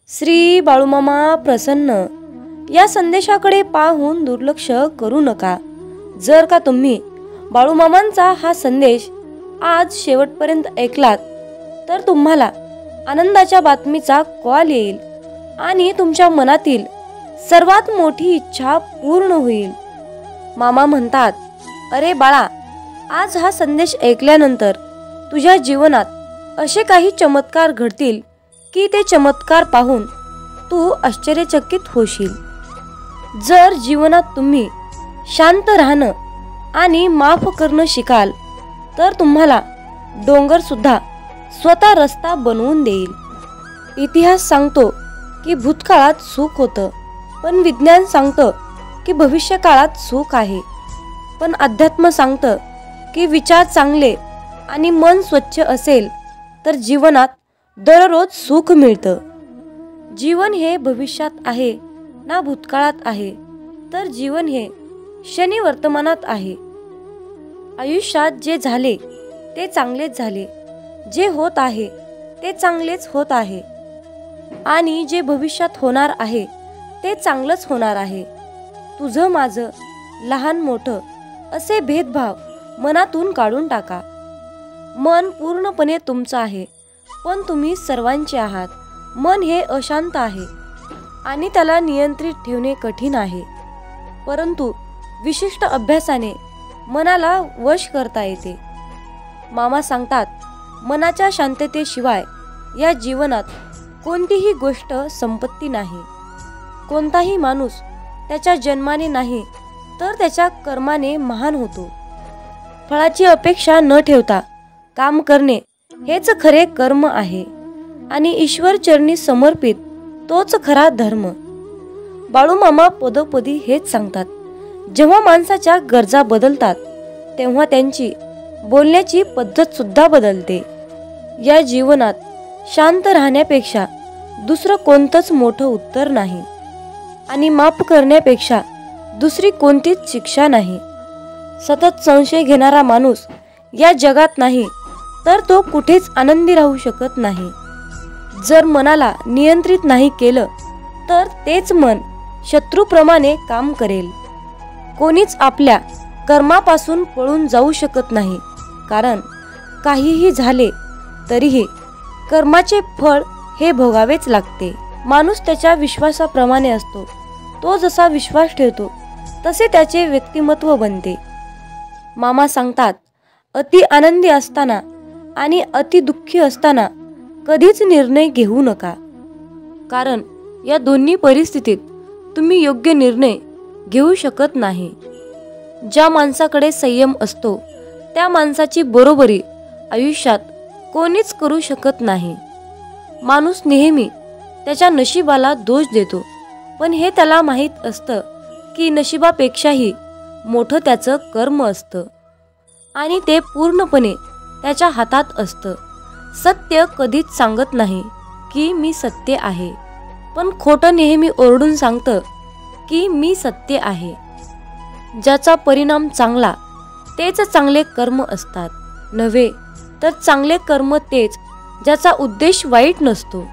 श्री बाळूमामा प्रसन्न या संदेशाकडे पाहून दुर्लक्ष करू नका। जर का तुम्ही बाळूमामांचा हा संदेश आज शेवटपर्यंत ऐकलात तर तुम्हाला आनंदाच्या बातमीचा कॉल येईल आणि तुमच्या मनातील सर्वात मोठी इच्छा पूर्ण होईल। मामा म्हणतात, अरे बाळा, आज हा संदेश ऐकल्यानंतर तुझ्या जीवनात असे काही चमत्कार घडतील की ते चमत्कार पाहून तू आश्चर्यचकित होशील। जर जीवनात तुम्ही शांत राहणं आणि माफ करणं शिकाल तर तुम्हाला डोंगर सुद्धा स्वतः रस्ता बनवून देईल। इतिहास सांगतो की भूतकाळात सुख होतं, पण विज्ञान सांगतं की भविष्यकाळात सुख आहे, पण अध्यात्म सांगतं की विचार चांगले आणि मन स्वच्छ असेल तर जीवनात दररोज सुख मिळतं। जीवन हे भविष्यात आहे ना भूतकाळात आहे, तर जीवन हे क्षणी वर्तमानात आहे। आयुष्यात जे झाले ते चांगलेच झाले, जे होत आहे ते चांगलेच होत आहे आणि जे भविष्यात होणार आहे ते चांगलंच होणार आहे। तुझं माझं, लहान मोठं असे भेदभाव मनातून काढून टाका। मन पूर्णपणे तुमचं आहे, पण तुम्ही सर्वांचे आहात। मन हे अशांत आहे आणि त्याला नियंत्रित ठेवणे कठीण आहे, परंतु विशिष्ट अभ्यासाने मनाला वश करता येते। मामा सांगतात, मनाच्या शांततेशिवाय या जीवनात कोणतीही गोष्ट संपत्ती नाही। कोणताही माणूस त्याच्या जन्माने नाही तर त्याच्या कर्माने महान होतो। फळाची अपेक्षा न ठेवता काम करणे हेच खरे कर्म आहे आणि ईश्वर चरणी समर्पित तोच खरा धर्म। बाळूमामा पदोपदी हेच सांगतात, जेव्हा माणसाच्या गरजा बदलतात तेव्हा त्यांची बोलण्याची पद्धत सुद्धा बदलते। या जीवनात शांत राहण्यापेक्षा दुसरं कोणतंच मोठं उत्तर नाही आणि माफ करण्यापेक्षा दुसरी कोणतीच शिक्षा नाही। सतत संशय घेणारा माणूस या जगात नाही तर तो कुठेच आनंदी राहू शकत नाही। जर मनाला नियंत्रित नाही केलं तर तेच मन शत्रूप्रमाणे काम करेल। कोणीच आपल्या कर्मापासून पळून जाऊ शकत नाही, कारण काहीही झाले तरीही कर्माचे फळ हे भोगावेच लागते। माणूस त्याच्या विश्वासाप्रमाणे असतो, तो जसा विश्वास ठेवतो तसे त्याचे व्यक्तिमत्व बनते। मामा सांगतात, अति आनंदी असताना आणि अति दुःखी असताना कधीच निर्णय घेऊ नका, कारण या दोन्ही परिस्थितीत तुम्ही योग्य निर्णय घेऊ शकत नाही। ज्या माणसाकडे संयम असतो त्या माणसाची बरोबरी आयुष्यात कोणीच करू शकत नाही। माणूस नेहमी त्याच्या नशिबाला दोष देतो, पण हे त्याला माहीत असतं की नशिबापेक्षाही मोठं त्याचं कर्म असतं आणि ते पूर्णपणे त्याच्या हातात असतं। सत्य कधीच सांगत नाही की मी सत्य आहे, पण खोटं नेहमी ओरडून सांगतं की मी सत्य आहे। ज्याचा परिणाम चांगला तेच चांगले कर्म असतात, नव्हे तर चांगले कर्म तेच ज्याचा उद्देश वाईट नसतो।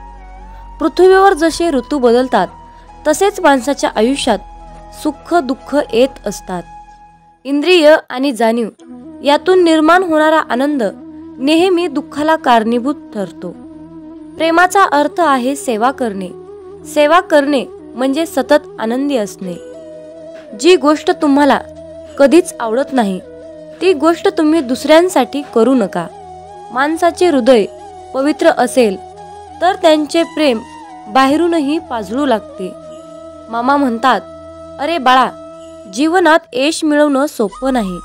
पृथ्वीवर जसे ऋतू बदलतात तसेच माणसाच्या आयुष्यात सुख दुःख येत असतात। इंद्रिय आणि जाणीव यातून निर्माण होणारा आनंद नेहमी दुःखाला कारणीभूत ठरतो। प्रेमाचा अर्थ आहे सेवा करणे। सेवा करणे म्हणजे सतत आनंदी असणे। जी गोष्ट तुम्हाला कधीच आवडत नाही ती गोष्ट तुम्ही दुसऱ्यांसाठी करू नका। माणसाचे हृदय पवित्र असेल तर त्यांचे प्रेम बाहेरूनही पाजळू लागते। मामा म्हणतात, अरे बाळा, जीवनात यश मिळवणं सोपं नाही,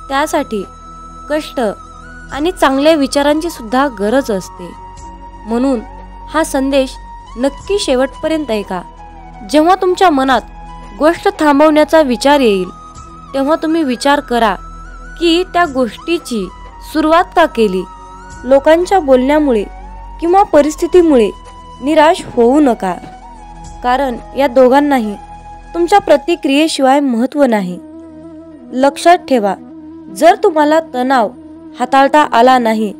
त्यासाठी कष्ट आणि चांगल्या विचारांची सुद्धा गरज असते। म्हणून हा संदेश नक्की शेवटपर्यंत ऐका। जेव्हा तुमच्या मनात गोष्ट थांबवण्याचा विचार येईल तेव्हा तुम्ही विचार करा की त्या गोष्टीची सुरुवात का केली। लोकांच्या बोलण्यामुळे किंवा परिस्थितीमुळे निराश होऊ नका, कारण या दोघांनाही तुमच्या प्रतिक्रियेशिवाय महत्त्व नाही। लक्षात ठेवा, जर तुम्हाला तणाव हाताळता आला नाही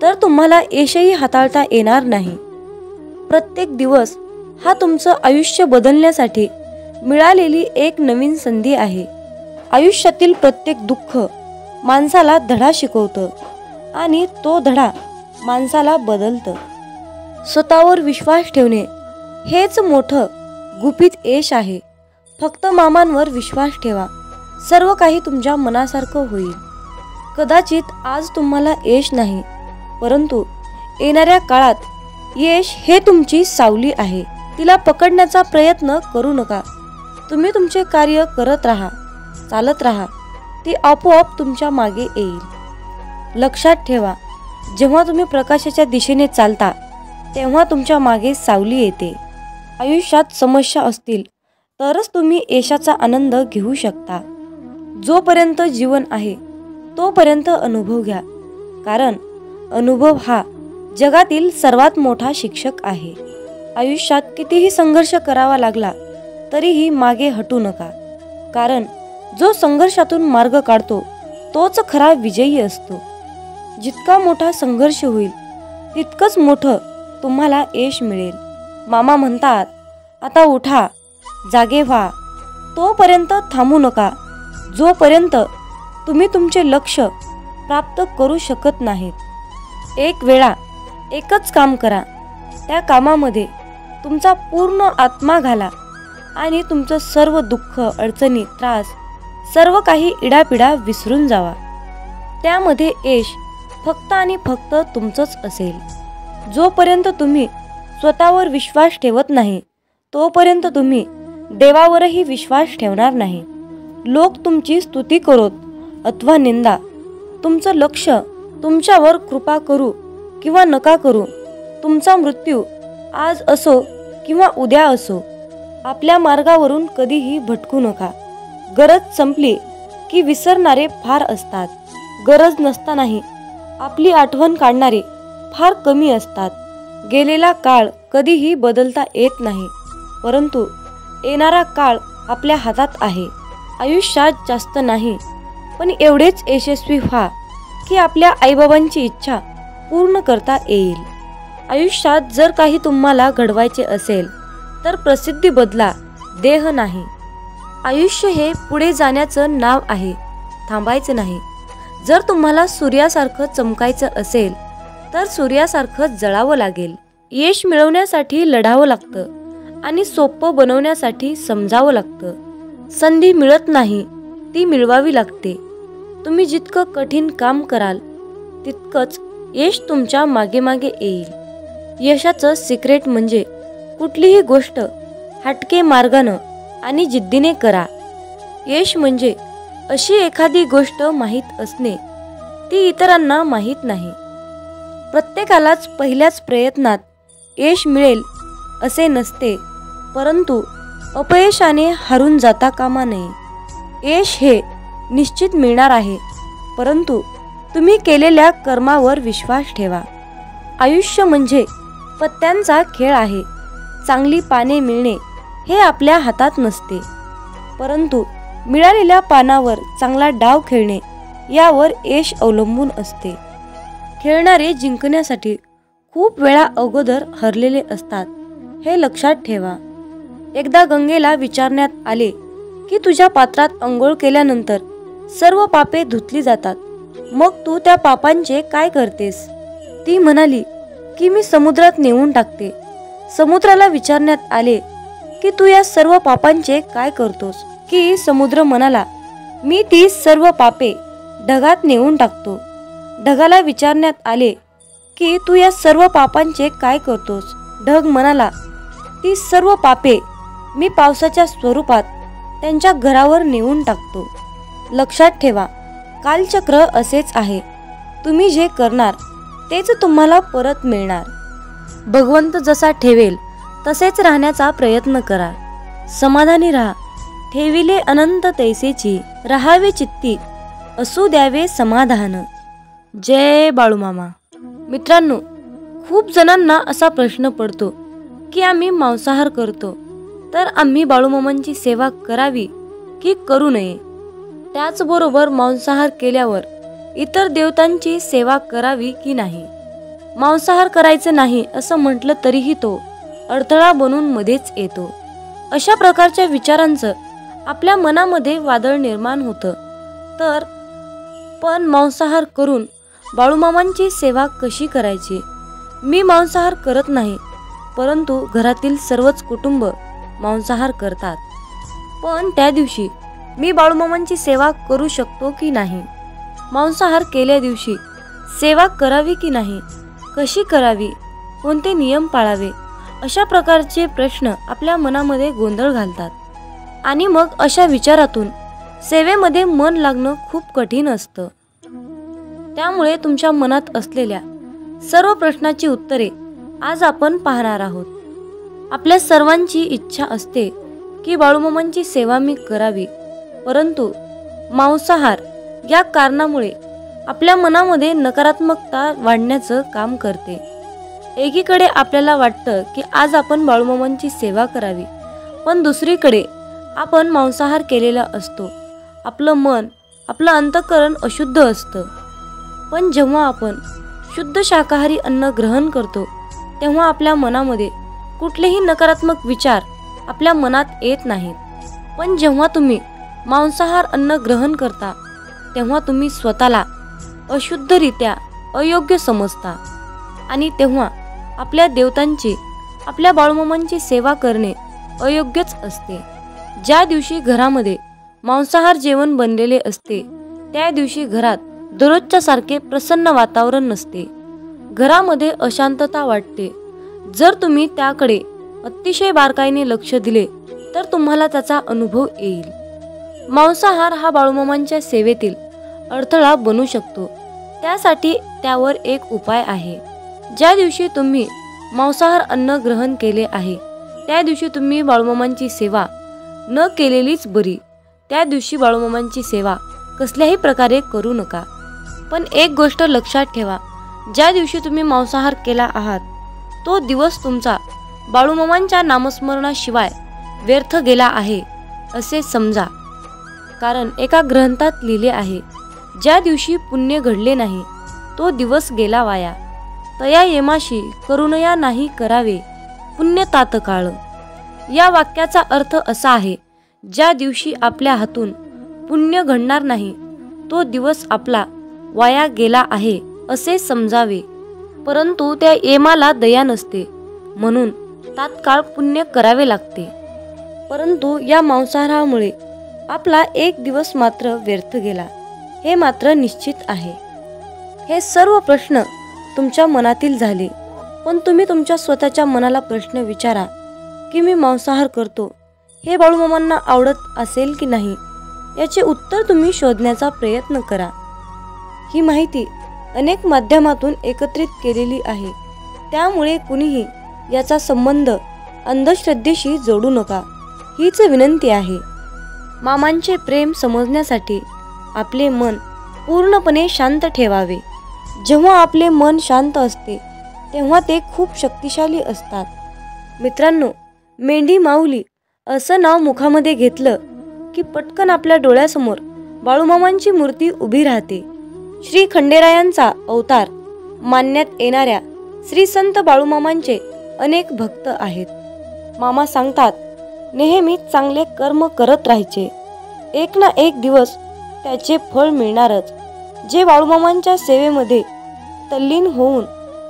तर तुम्हाला यशही हाताळता येणार नाही। प्रत्येक दिवस हा तुमचं आयुष्य बदलण्यासाठी मिळालेली एक नवीन संधी आहे. आयुष्यातील प्रत्येक दुःख माणसाला धडा शिकवतं आणि तो धडा माणसाला बदलतं. स्वतःवर विश्वास ठेवणे हेच मोठं गुपित यश आहे. फक्त मामांवर विश्वास ठेवा, सर्व काही तुमच्या मनासारखं होईल. कदाचित आज तुम्हाला यश नाही, परंतु येणाऱ्या काळात यश हे तुमची सावली आहे. तिला पकडण्याचा प्रयत्न करू नका. तुम्ही तुमचे कार्य करत राहा, चालत राहा. ती आपोआप तुमच्या मागे येईल. लक्षात ठेवा, जेव्हा तुम्ही प्रकाशाच्या दिशेने चालता तेव्हा तुमच्या मागे सावली येते. आयुष्यात समस्या असतील तरच तुम्ही यशाचा आनंद घेऊ शकता. जोपर्यंत जीवन आहे तोपर्यंत अनुभव घ्या, कारण अनुभव हा जगातील सर्वात मोठा शिक्षक आहे. आयुष्यात कितीही संघर्ष करावा लागला तरीही मागे हटू नका, कारण जो संघर्षातून मार्ग काढतो तोच खरा विजयी असतो. जितका मोठा संघर्ष होईल तितकंच मोठं तुम्हाला यश मिळेल. मामा म्हणतात, आता उठा, जागे व्हा. तोपर्यंत थांबू नका जोपर्यंत तुम्ही तुमचे लक्ष्य प्राप्त करू शकत नाहीत. एक वेळा एकच काम करा, त्या कामामध्ये तुमचा पूर्ण आत्मा घाला आणि तुमचं सर्व दुःख, अडचणी, त्रास, सर्व काही इडापिडा विसरून जावा. त्यामध्ये यश फक्त आणि फक्त तुमचंच असेल. जोपर्यंत तुम्ही स्वतःवर विश्वास ठेवत नाही तोपर्यंत तुम्ही देवावरही विश्वास ठेवणार नाही. लोक तुमची स्तुती करोत अथवा निंदा, तुमचं लक्ष तुमच्यावर कृपा करू किंवा नका करू, तुमचा मृत्यू आज असो किंवा उद्या असो, आपल्या मार्गावरून कधीही भटकू नका. गरज संपली की विसरणारे फार असतात. गरज नसतानाही आपली आठवण काढणारे फार कमी असतात. गेलेला काळ कधीही बदलता येत नाही, परंतु येणारा काळ आपल्या हातात आहे. आयुष्यात जास्त नाही, पण एवढेच यशस्वी व्हा की आपल्या आईबाबांची इच्छा पूर्ण करता येईल. आयुष्यात जर काही तुम्हाला घडवायचे असेल तर प्रसिद्धी बदला, देह नाही. आयुष्य हे पुढे जाण्याचं नाव आहे, थांबायचं नाही. जर तुम्हाला सूर्यासारखं चमकायचं असेल तर सूर्यासारखं जळावं लागेल. यश मिळवण्यासाठी लढावं लागतं आणि सोपं बनवण्यासाठी समजावं लागतं. संधी मिळत नाही, ती मिळवावी लागते. तुम्ही जितकं कठीण काम कराल तितकंच यश तुमच्या मागे मागे येईल. यशाचं सिक्रेट म्हणजे कुठलीही गोष्ट हटके मार्गानं आणि जिद्दीने करा. यश म्हणजे अशी एखादी गोष्ट माहीत असणे, ती इतरांना माहीत नाही. प्रत्येकालाच पहिल्याच प्रयत्नात यश मिळेल असे नसते, परंतु अपयशाने हारून जाता कामा नये. यश हे निश्चित मिळणार आहे, परंतु तुम्ही केलेल्या कर्मावर विश्वास ठेवा. आयुष्य म्हणजे पत्त्यांचा खेळ आहे. चांगली पाने मिळणे हे आपल्या हातात नसते, परंतु मिळालेल्या पानावर चांगला डाव खेळणे यावर यश अवलंबून असते. खेळणारे जिंकण्यासाठी खूप वेळा अगोदर हरलेले असतात, हे लक्षात ठेवा. एकदा गंगेला विचारण्यात आले की तुझ्या पात्रात अंघोळ केल्यानंतर सर्व पापे धुतली जातात, मग तू त्या पापांचे काय करतेस? ती म्हणाली की मी समुद्रात नेऊन टाकते. समुद्राला विचारण्यात आले की तू या सर्व पापांचे काय करतोस? की समुद्र म्हणाला, मी ती सर्व पापे ढगात नेऊन टाकतो. ढगाला विचारण्यात आले की तू या सर्व पापांचे काय करतोस? ढग म्हणाला, ती सर्व पापे मी पावसाच्या स्वरूपात त्यांच्या घरावर नेऊन टाकतो. लक्षात ठेवा, कालचक्र असेच आहे. तुम्ही जे करणार तेच तुम्हाला परत मिळणार. भगवंत जसा ठेवेल तसेच राहण्याचा प्रयत्न करा. समाधानी राहा. ठेविले अनंत तैसेची, राहावे चित्ती असू द्यावे समाधान. जय बाळूमामा. मित्रांनो, खूप जणांना असा प्रश्न पडतो की आम्ही मांसाहार करतो, तर आम्ही बाळूमामांची सेवा करावी की करू नये? त्याचबरोबर मांसाहार केल्यावर इतर देवतांची सेवा करावी की नाही? मांसाहार करायचं नाही असं म्हटलं तरीही तो अडथळा बनून मध्येच येतो. अशा प्रकारच्या विचारांचं आपल्या मनामध्ये वादळ निर्माण होतं. तर पण मांसाहार करून बाळूमामांची सेवा कशी करायची? मी मांसाहार करत नाही, परंतु घरातील सर्वच कुटुंब मांसाहार करतात. पण त्या दिवशी मी बाळूमामांची सेवा करू शकतो की नाही? मांसाहार केल्या दिवशी सेवा करावी की नाही? कशी करावी? कोणते नियम पाळावे? अशा प्रकारचे प्रश्न आपल्या मनामध्ये गोंधळ घालतात. आणि मग अशा विचारातून सेवेमध्ये मन लागणं खूप कठीण असतं. त्यामुळे तुमच्या मनात असलेल्या सर्व प्रश्नाची उत्तरे आज आपण पाहणार आहोत. आपल्या सर्वांची इच्छा असते की बाळूमामांची सेवा मी करावी, परंतु मांसाहार या कारणामुळे आपल्या मनामध्ये नकारात्मकता वाढण्याचं काम करते. एकीकडे आपल्याला वाटतं की आज आपण बाळूमामांची सेवा करावी, पण दुसरीकडे आपण मांसाहार केलेला असतो. आपलं मन, आपलं अंतःकरण अशुद्ध असतं. पण जेव्हा आपण शुद्ध शाकाहारी अन्न ग्रहण करतो, तेव्हा आपल्या मनामध्ये कुठलेही नकारात्मक विचार आपल्या मनात येत नाहीत. पण जेव्हा तुम्ही मांसाहार अन्न ग्रहण करता, तेव्हा तुम्ही स्वतःला अशुद्धरित्या अयोग्य समजता. आणि तेव्हा आपल्या देवतांची, आपल्या बाळूमामांची सेवा करणे अयोग्यच असते. ज्या दिवशी घरामध्ये मांसाहार जेवण बनलेले असते, त्या दिवशी घरात दररोजच्या सारखे प्रसन्न वातावरण नसते. घरामध्ये अशांतता वाटते. जर तुम्ही त्याकडे अतिशय बारकाईने लक्ष दिले तर तुम्हाला त्याचा अनुभव येईल. मांसाहार हा बाळूमामांच्या सेवेतील अडथळा बनू शकतो. त्यासाठी त्यावर एक उपाय आहे. ज्या दिवशी तुम्ही मांसाहार अन्न ग्रहण केले आहे, त्या दिवशी तुम्ही बाळूमामांची सेवा न केलेलीच बरी. त्या दिवशी बाळूमामांची सेवा कसल्याही प्रकारे करू नका. पण एक गोष्ट लक्षात ठेवा, ज्या दिवशी तुम्ही मांसाहार केला आहात, तो दिवस तुमचा बाळूमामांच्या नामस्मरणाशिवाय व्यर्थ गेला आहे असे समजा. कारण एका ग्रंथात लिहिले आहे, ज्या दिवशी पुण्य घडले नाही, तो दिवस गेला वाया. तया येमाशी करुणया नाही करावे पुण्य तात्काळ. या वाक्याचा अर्थ असा आहे, ज्या दिवशी आपल्या हातून पुण्य घडणार नाही, तो दिवस आपला वाया गेला आहे असे समजावे. परंतु त्या येमाला दया नसते, म्हणून तात्काळ पुण्य करावे लागते. परंतु या मांसाहारामुळे आपला एक दिवस मात्र व्यर्थ गेला, हे मात्र निश्चित आहे. हे सर्व प्रश्न तुमच्या मनातील झाले. पण तुम्ही तुमच्या स्वतःच्या मनाला प्रश्न विचारा की मी मांसाहार करतो, हे बाळूमामांना आवडत असेल की नाही? याचे उत्तर तुम्ही शोधण्याचा प्रयत्न करा. ही माहिती अनेक माध्यमातून एकत्रित केलेली आहे, त्यामुळे कुणीही याचा संबंध अंधश्रद्धेशी जोडू नका, हीच विनंती आहे. मामांचे प्रेम समजण्यासाठी आपले मन पूर्णपणे शांत ठेवावे. जेव्हा आपले मन शांत असते, तेव्हा ते खूप शक्तिशाली असतात. मित्रांनो, मेंढी माऊली असं नाव मुखामध्ये घेतलं की पटकन आपल्या डोळ्यासमोर बाळूमामांची मूर्ती उभी राहते. श्री खंडेरायांचा अवतार मानण्यात येणाऱ्या श्री संत बाळूमामांचे अनेक भक्त आहेत. मामा सांगतात, नेहमी चांगले कर्म करत राहायचे, एक ना एक दिवस त्याचे फळ मिळणारच. जे बाळूमामांच्या सेवेमध्ये तल्लीन होऊन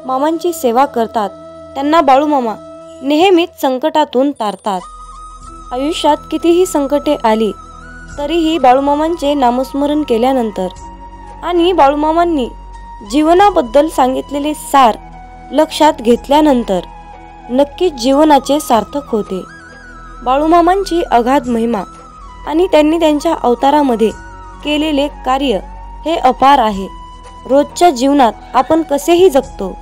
मामांची सेवा करतात, त्यांना बाळूमामा नेहमीच संकटातून तारतात. आयुष्यात कितीही संकटे आली तरीही बाळूमामांचे नामस्मरण केल्यानंतर आणि बाळूमामांनी जीवनाबद्दल सांगितलेले सार लक्षात घेतल्यानंतर नक्कीच जीवनाचे सार्थक होते. बाळूमामांची अगाध महिमा आणि त्यांनी त्यांच्या अवतारामध्ये केलेले कार्य हे अपार आहे. रोजच्या जीवनात आपण कसेही जगतो,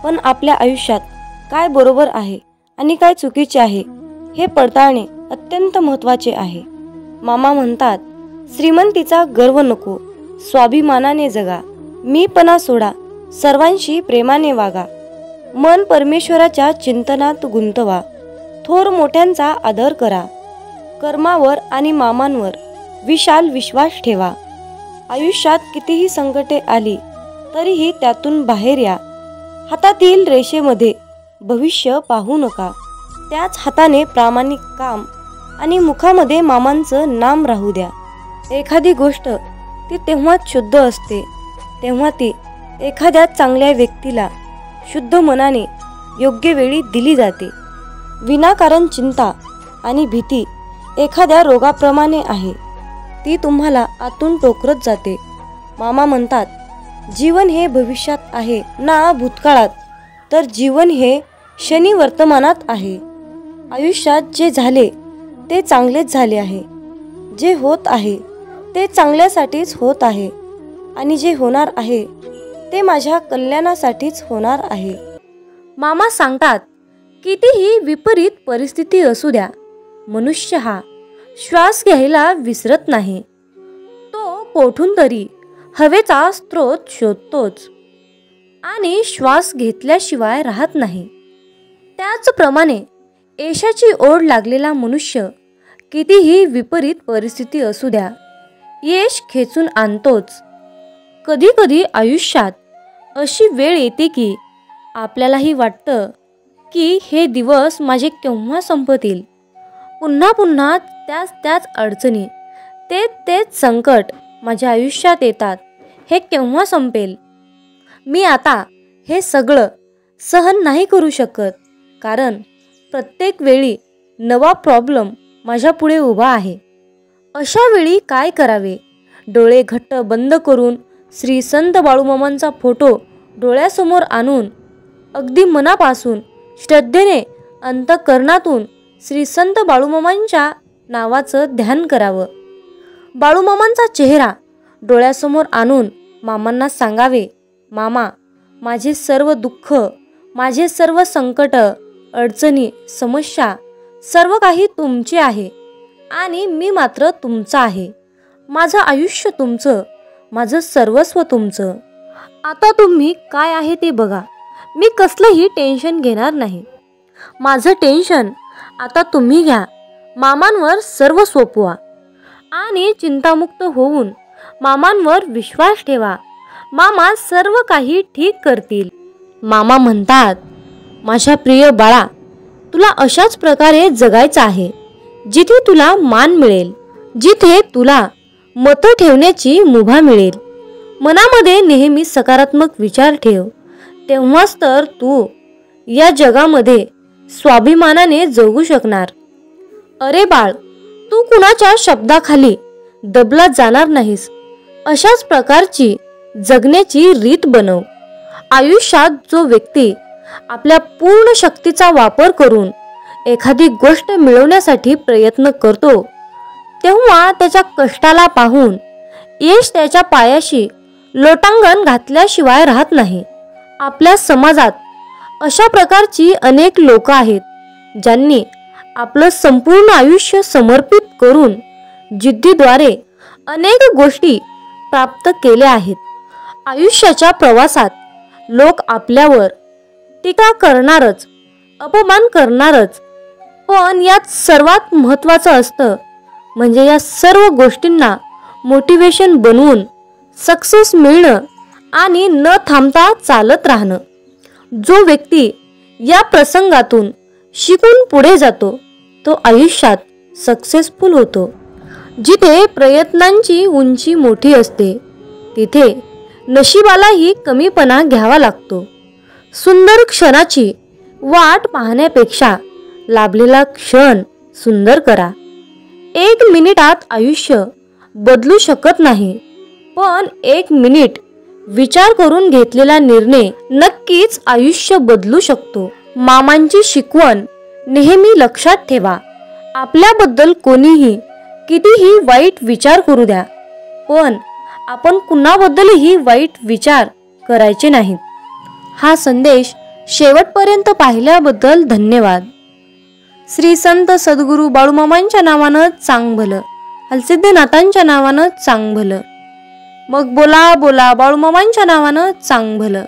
पण आपल्या आयुष्यात काय बरोबर आहे आणि काय चुकीचे आहे हे पडताळणे अत्यंत महत्त्वाचे आहे. मामा म्हणतात, श्रीमंतीचा गर्व नको, स्वाभिमानाने जगा, मीपणा सोडा, सर्वांशी प्रेमाने वागा, मन परमेश्वराच्या चिंतनात गुंतवा, थोर मोठ्यांचा आदर करा, कर्मावर आणि मामांवर विशाल विश्वास ठेवा. आयुष्यात कितीही संकटे आली तरीही त्यातून बाहेर या. हातातील रेषेमध्ये भविष्य पाहू नका, त्याच हाताने प्रामाणिक काम आणि मुखामध्ये मामांचं नाम राहू द्या. एखादी गोष्ट ती तेव्हाच शुद्ध असते तेव्हा ती एखाद्या चांगल्या व्यक्तीला शुद्ध मनाने योग्य वेळी दिली जाते. विनाकारण चिंता आणि भीती एखाद्या रोगाप्रमाणे आहे, ती तुम्हाला आतून टोकरत जाते. मामा म्हणतात, जीवन हे भविष्यात आहे ना भूतकाळात, तर जीवन हे क्षणी वर्तमानात आहे. आयुष्यात जे झाले ते चांगलेच झाले आहे, जे होत आहे ते चांगल्यासाठीच होत आहे आणि जे होणार आहे ते माझ्या कल्याणासाठीच होणार आहे. मामा सांगतात, कितीही विपरीत परिस्थिती असू द्या, मनुष्य हा श्वास घ्यायला विसरत नाही. तो कोठून तरी हवेचा स्रोत शोधतोच आणि श्वास घेतल्याशिवाय राहत नाही. त्याचप्रमाणे यशाची ओढ लागलेला मनुष्य कितीही विपरीत परिस्थिती असू द्या, यश खेचून आणतोच. कधी कधी आयुष्यात अशी वेळ येते की आपल्यालाही वाटतं की हे दिवस माझे केव्हा संपतील. पुन्हा पुन्हा त्याच अडचणी, तेच संकट माझ्या आयुष्यात येतात. हे केव्हा संपेल? मी आता हे सगळं सहन नाही करू शकत, कारण प्रत्येक वेळी नवा प्रॉब्लेम माझ्या पुढे उभा आहे. अशा वेळी काय करावे? डोळे घट्ट बंद करून श्री संत बाळूमामांचा फोटो डोळ्यासमोर आणून अगदी मनापासून श्रद्धेने अंतःकरणातून श्री संत बाळूमामांच्या नावाचं ध्यान करावं. बाळूमामांचा चेहरा डोळ्यासमोर आणून मामांना सांगावे, मामा, माझे सर्व दुःख, माझे सर्व संकट, अडचणी, समस्या सर्व काही तुमचे आहे आणि मी मात्र तुमचा आहे. माझं आयुष्य तुमचं, माझं सर्वस्व तुमचं. आता तुम्ही काय आहे ते बघा. मी कसलंही टेन्शन घेणार नाही. माझं टेन्शन आता तुम्ही घ्या. मामांवर सर्व सोपवा आणि चिंतामुक्त होऊन मामांवर विश्वास ठेवा. मामा सर्व काही ठीक करतील. मामा म्हणतात, माझ्या प्रिय बाळा, तुला अशाच प्रकारे जगायचं आहे जिथे तुला मान मिळेल, जिथे तुला मतं ठेवण्याची मुभा मिळेल. मनामध्ये नेहमी सकारात्मक विचार ठेव, तेव्हाच तर तू या जगामध्ये स्वाभिमानाने जगू शकणार. अरे बाळ, तू कुणाच्या शब्दाखाली दबला जाणार नाहीस. अशाच प्रकारची जगण्याची रीत बनव. आयुष्यात जो व्यक्ती आपल्या पूर्ण शक्तीचा वापर करून एखादी गोष्ट मिळवण्यासाठी प्रयत्न करतो, तेव्हा त्याच्या कष्टाला पाहून यश त्याच्या पायाशी लोटांगण घातल्याशिवाय राहत नाही. आपल्या समाजात अशा प्रकारची अनेक लोक आहेत, ज्यांनी आपलं संपूर्ण आयुष्य समर्पित करून जिद्दीद्वारे अनेक गोष्टी प्राप्त केल्या आहेत. आयुष्याच्या प्रवासात लोक आपल्यावर टीका करणारच, अपमान करणारच, पण यात सर्वात महत्त्वाचं असतं म्हणजे या सर्व गोष्टींना मोटिवेशन बनवून सक्सेस मिळणं आणि न थांबता चालत राहणं. जो व्यक्ती या प्रसंगातून शिकून पुढे जातो तो आयुष्यात सक्सेसफुल होतो. जिथे प्रयत्नांची उंची मोठी असते तिथे नशिबालाही कमीपणा घ्यावा लागतो. सुंदर क्षणाची वाट पाहण्यापेक्षा लाभलेला क्षण सुंदर करा. 1 मिनिटात आयुष्य बदलू शकत नाही, पण 1 मिनिट विचार करून घेतलेला निर्णय नक्कीच आयुष्य बदलू शकतो. मामांची शिकवण नेहमी लक्षात ठेवा. आपल्याबद्दल कोणीही कितीही वाईट विचार करू द्या, पण आपण कुणाबद्दलही वाईट विचार करायचे नाहीत. हा संदेश शेवटपर्यंत पाहिल्याबद्दल धन्यवाद. श्री संत सद्गुरू बाळूमामांच्या नावानं चांग भलं, हलसिद्धनाथांच्या नावानं चांग भलं. मग बोला बोला बाळूमामांच्या नावानं चांग भलं.